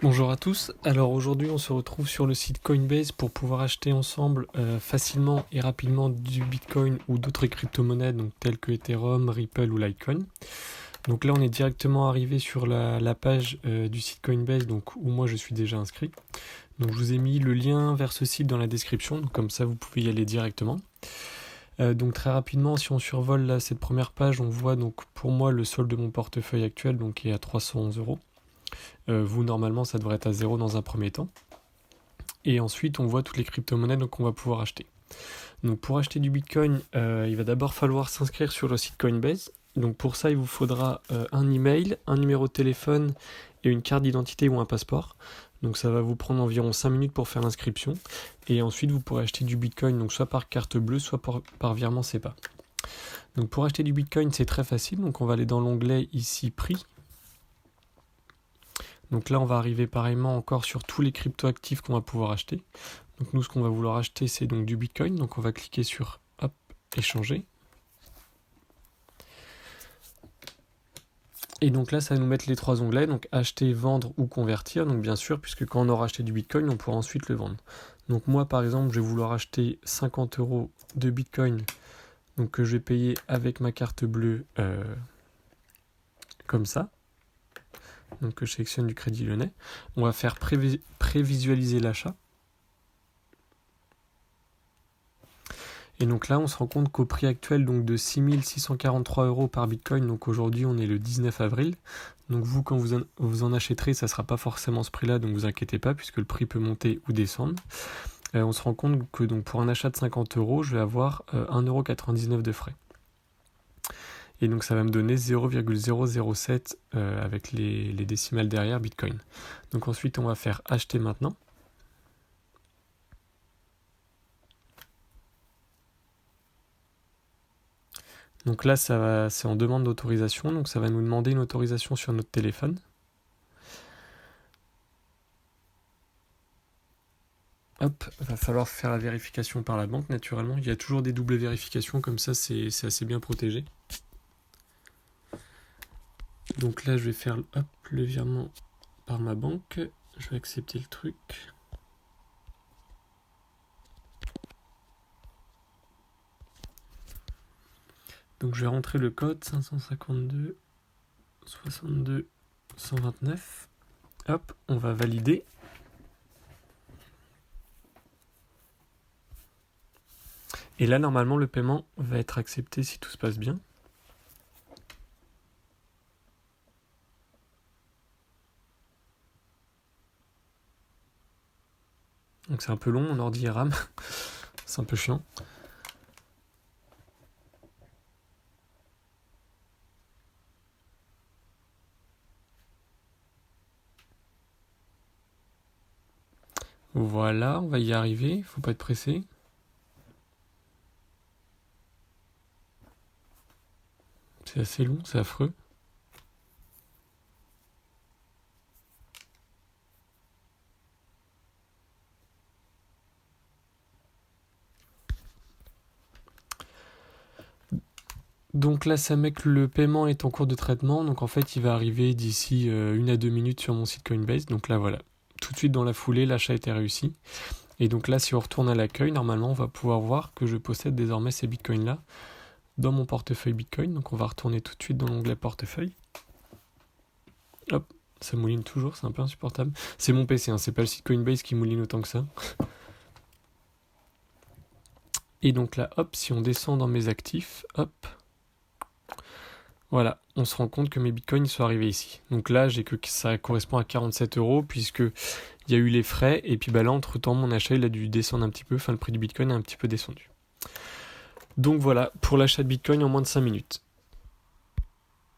Bonjour à tous, alors aujourd'hui on se retrouve sur le site Coinbase pour pouvoir acheter ensemble facilement et rapidement du Bitcoin ou d'autres crypto-monnaies donc telles que Ethereum, Ripple ou Litecoin. Donc là on est directement arrivé sur la page du site Coinbase donc, où moi je suis déjà inscrit. Donc je vous ai mis le lien vers ce site dans la description, donc comme ça vous pouvez y aller directement. Donc très rapidement, si on survole là, cette première page, on voit donc pour moi le solde de mon portefeuille actuel donc, qui est à 311 €. Vous, normalement, ça devrait être à 0 dans un premier temps. Et ensuite, on voit toutes les crypto-monnaies qu'on va pouvoir acheter. Donc pour acheter du Bitcoin, il va d'abord falloir s'inscrire sur le site Coinbase. Donc pour ça, il vous faudra un email, un numéro de téléphone et une carte d'identité ou un passeport. Donc ça va vous prendre environ 5 minutes pour faire l'inscription. Et ensuite, vous pourrez acheter du Bitcoin, donc soit par carte bleue, soit par virement SEPA. Donc pour acheter du Bitcoin, c'est très facile. Donc on va aller dans l'onglet ici prix. Donc là, on va arriver pareillement encore sur tous les crypto-actifs qu'on va pouvoir acheter. Donc nous, ce qu'on va vouloir acheter, c'est donc du Bitcoin. Donc on va cliquer sur hop, échanger. Et donc là, ça va nous mettre les trois onglets, donc acheter, vendre ou convertir. Donc bien sûr, puisque quand on aura acheté du Bitcoin, on pourra ensuite le vendre. Donc moi, par exemple, je vais vouloir acheter 50 € de Bitcoin, donc que je vais payer avec ma carte bleue comme ça. Donc je sélectionne du Crédit Lyonnais. On va faire prévisualiser l'achat. Et donc là, on se rend compte qu'au prix actuel donc de 6 643 € par Bitcoin, donc aujourd'hui on est le 19 avril, donc vous quand vous en achèterez, ça ne sera pas forcément ce prix-là, donc vous inquiétez pas, puisque le prix peut monter ou descendre. On se rend compte que donc, pour un achat de 50 €, je vais avoir 1,99 € de frais. Et donc ça va me donner 0,007 avec les décimales derrière Bitcoin. Donc ensuite, on va faire acheter maintenant. Donc là, c'est en demande d'autorisation, donc ça va nous demander une autorisation sur notre téléphone. Hop, va falloir faire la vérification par la banque, naturellement. Il y a toujours des doubles vérifications, comme ça c'est assez bien protégé. Donc là, je vais faire le virement par ma banque. Je vais accepter le truc. Donc je vais rentrer le code 552 62 129. Hop, on va valider. Et là, normalement, le paiement va être accepté si tout se passe bien. Donc c'est un peu long, mon ordi RAM. C'est un peu chiant. Voilà, on va y arriver, faut pas être pressé. C'est assez long, c'est affreux. Donc là, ça met que le paiement est en cours de traitement. Donc en fait, il va arriver d'ici 1 à 2 minutes sur mon site Coinbase. Donc là, voilà. Tout de suite dans la foulée, l'achat a été réussi. Et donc là, si on retourne à l'accueil, normalement, on va pouvoir voir que je possède désormais ces bitcoins-là dans mon portefeuille Bitcoin. Donc on va retourner tout de suite dans l'onglet portefeuille. Hop, ça mouline toujours, c'est un peu insupportable. C'est mon PC, hein, c'est pas le site Coinbase qui mouline autant que ça. Et donc là, hop, si on descend dans mes actifs, hop, voilà, on se rend compte que mes bitcoins sont arrivés ici. Donc là, j'ai que ça correspond à 47 € puisque il y a eu les frais et puis là, entre-temps, mon achat il a dû descendre un petit peu, enfin le prix du bitcoin a un petit peu descendu. Donc voilà, pour l'achat de bitcoin en moins de 5 minutes.